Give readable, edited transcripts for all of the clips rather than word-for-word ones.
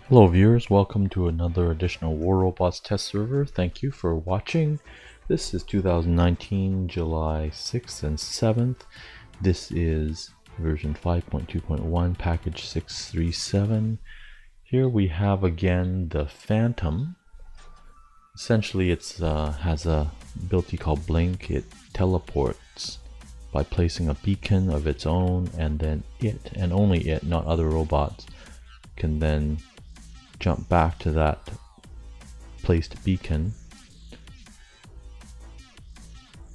Hello viewers, welcome to another additional War Robots test server. Thank you for watching. This is 2019 July 6th and 7th. This is version 5.2.1 package 637. Here we have again the Phantom. Essentially it has a ability called Blink. It teleports by placing a beacon of its own, and then it, and only it, not other robots, can then jump back to that placed beacon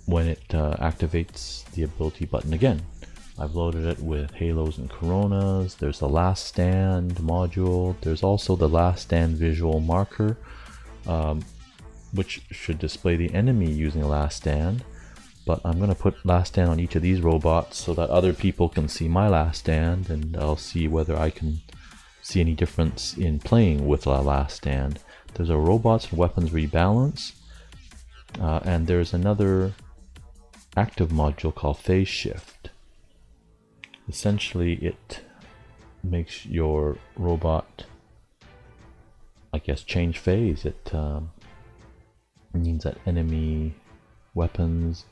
when it activates the ability button again. I've loaded it with halos and coronas. There's the last stand module. There's also the last stand visual marker, which should display the enemy using a last stand. But I'm going to put last stand on each of these robots so that other people can see my last stand, and I'll see whether I can see any difference in playing with a last stand. There's a robots and weapons rebalance, and there's another active module called phase shift. Essentially it makes your robot, I guess, change phase. It means that enemy weapons,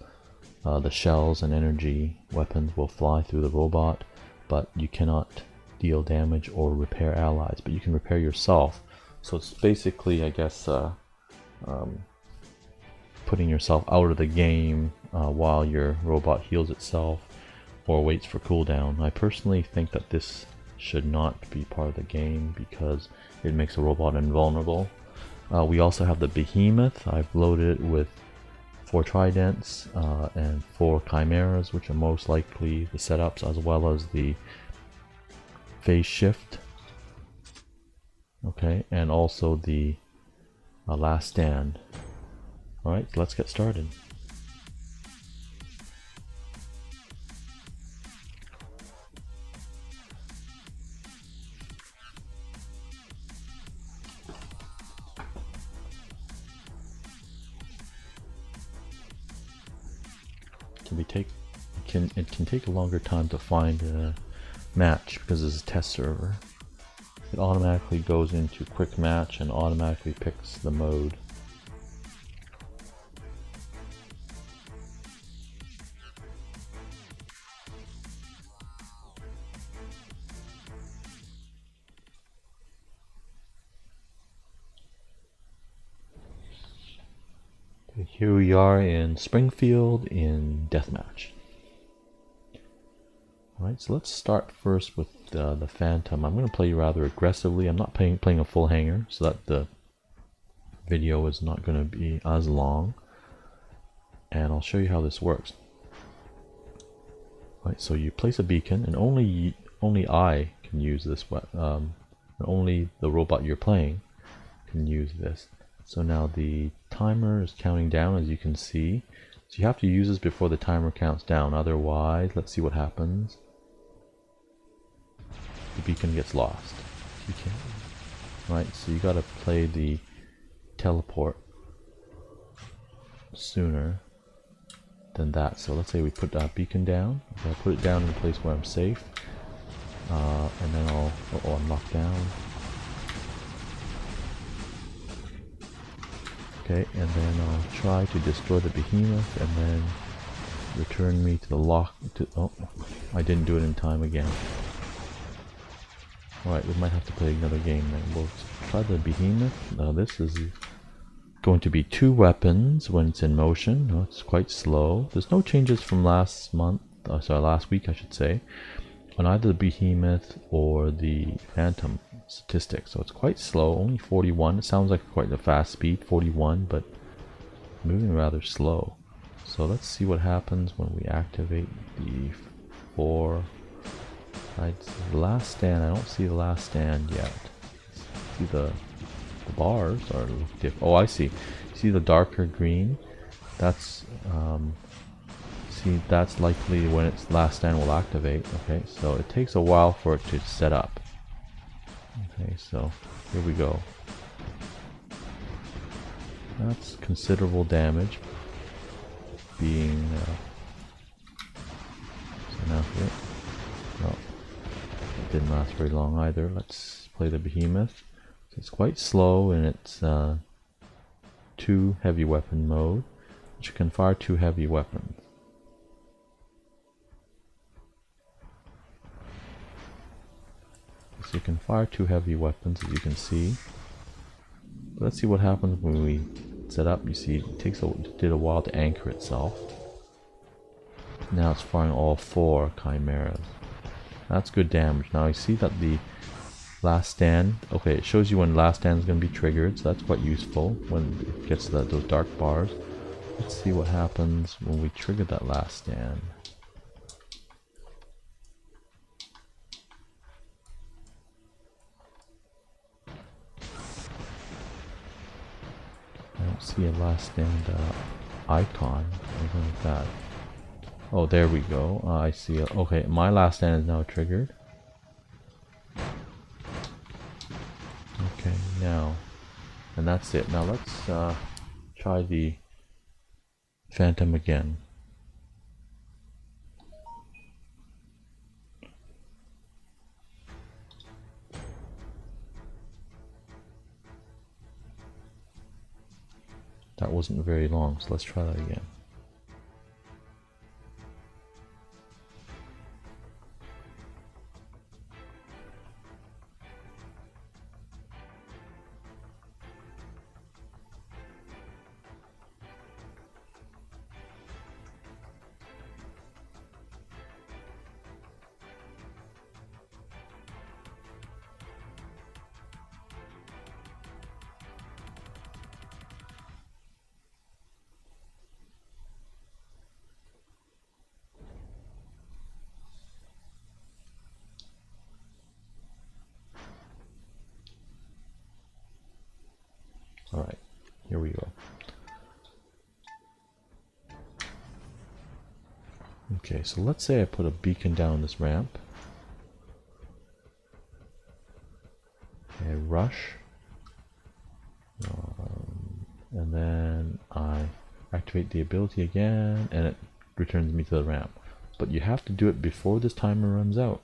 the shells and energy weapons will fly through the robot, but you cannot deal damage or repair allies, but you can repair yourself. So it's basically, I guess, putting yourself out of the game while your robot heals itself or waits for cooldown. I personally think that this should not be part of the game because it makes a robot invulnerable. We also have the Behemoth. I've loaded it with 4 tridents and 4 chimeras, which are most likely the setups, as well as the phase shift, okay, and also the last stand. Alright, so let's get started. It can take a longer time to find a match because it's a test server. It automatically goes into quick match and automatically picks the mode. Okay, here we are in Springfield in deathmatch. Alright, so let's start first with the Phantom. I'm going to play rather aggressively. I'm not playing a full hanger, so that the video is not going to be as long. And I'll show you how this works. Right, so you place a beacon, and only I can use this. Only the robot you're playing can use this. So now the timer is counting down, as you can see. So you have to use this before the timer counts down. Otherwise, let's see what happens. The beacon gets lost. Right, so you gotta play the teleport sooner than that. So let's say we put that beacon down. I'll put it down in a place where I'm safe, and then I'm locked down. Okay, and then I'll try to destroy the Behemoth and then return me to the lock. Oh, I didn't do it in time again. Alright, we might have to play another game then. We'll try the Behemoth. Now this is going to be 2 weapons when it's in motion. No, it's quite slow. There's no changes from last week I should say, on either the Behemoth or the Phantom statistics. So it's quite slow, only 41. It sounds like quite a fast speed, 41, but moving rather slow. So let's see what happens when we activate the 4. The last stand, I don't see the last stand yet. See the bars are different. Oh, I see. See the darker green? That's see, that's likely when its last stand will activate. Okay, so it takes a while for it to set up. Okay, so here we go. That's considerable damage being so now here. No, it didn't last very long either. Let's play the Behemoth. So it's quite slow in its 2 heavy weapon mode, which you can fire 2 heavy weapons. So you can fire 2 heavy weapons, as you can see. Let's see what happens when we set up. You see, it did a while to anchor itself. Now it's firing all 4 chimeras. That's good damage. Now you see that the last stand, okay, it shows you when last stand is going to be triggered, so that's quite useful when it gets to those dark bars. Let's see what happens when we trigger that last stand. I don't see a last stand icon or anything like that. Oh, there we go. I see. Okay, my last stand is now triggered. Okay, now, and that's it. Now let's try the Phantom again. That wasn't very long, so let's try that again. Alright, here we go. Okay, so let's say I put a beacon down this ramp. I rush. And then I activate the ability again, and it returns me to the ramp. But you have to do it before this timer runs out.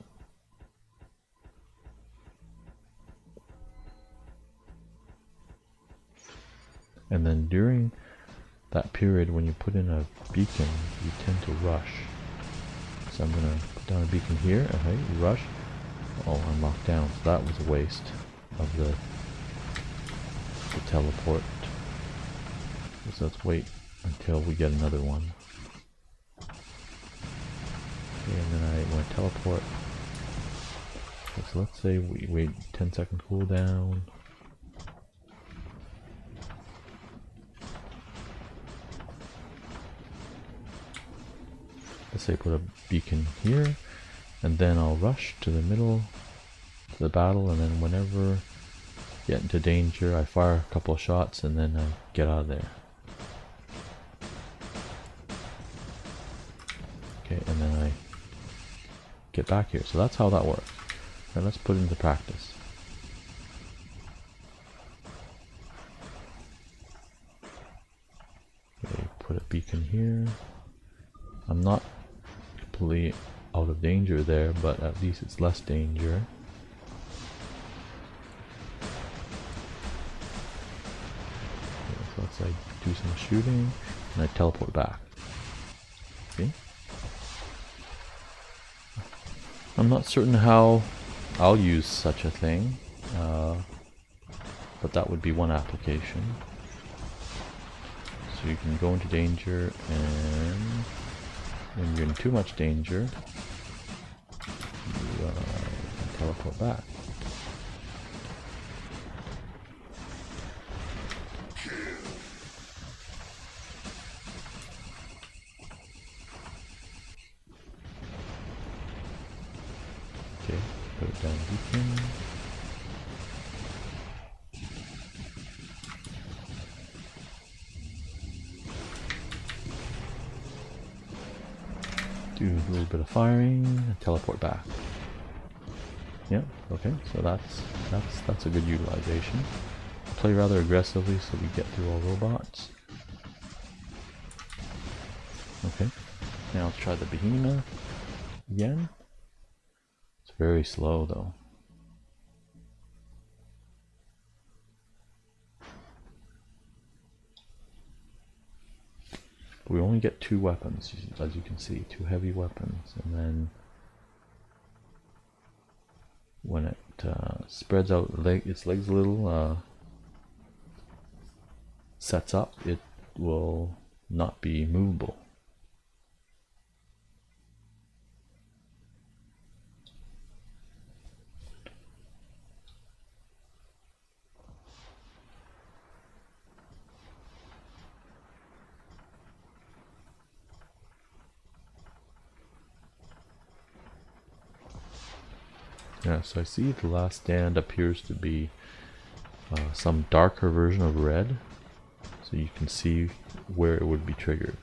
And then during that period when you put in a beacon, you tend to rush. So I'm going to put down a beacon here. Okay, rush. Oh, I'm locked down. So that was a waste of the teleport. So let's wait until we get another one. Okay, and then I want to teleport. Okay, so let's say we wait 10-second cooldown. Let's say put a beacon here, and then I'll rush to the middle to the battle, and then whenever I get into danger I fire a couple of shots and then I get out of there. Okay, and then I get back here. So that's how that works. Now let's put it into practice. Okay, put a beacon here. I'm not completely out of danger there, but at least it's less danger. Okay, so let's like do some shooting and I teleport back. See? I'm not certain how I'll use such a thing, but that would be one application. So you can go into danger, and when you're in too much danger, you can teleport back. Okay, put it down beacon. Do a little bit of firing and teleport back. Yeah, okay, so that's a good utilization. Play rather aggressively so we get through all robots. Okay, now let's try the Behemoth again. It's very slow though. But we only get 2 weapons, as you can see, 2 heavy weapons, and then when it spreads out its legs a little, sets up, it will not be movable. Yeah, so I see the last stand appears to be some darker version of red, so you can see where it would be triggered.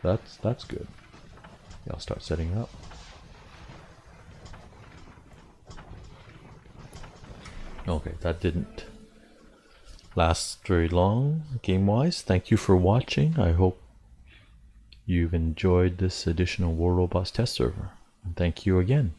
That's good. Yeah, I'll start setting up. Okay, that didn't last very long game-wise. Thank you for watching. I hope you've enjoyed this edition of War Robots Test Server. And thank you again.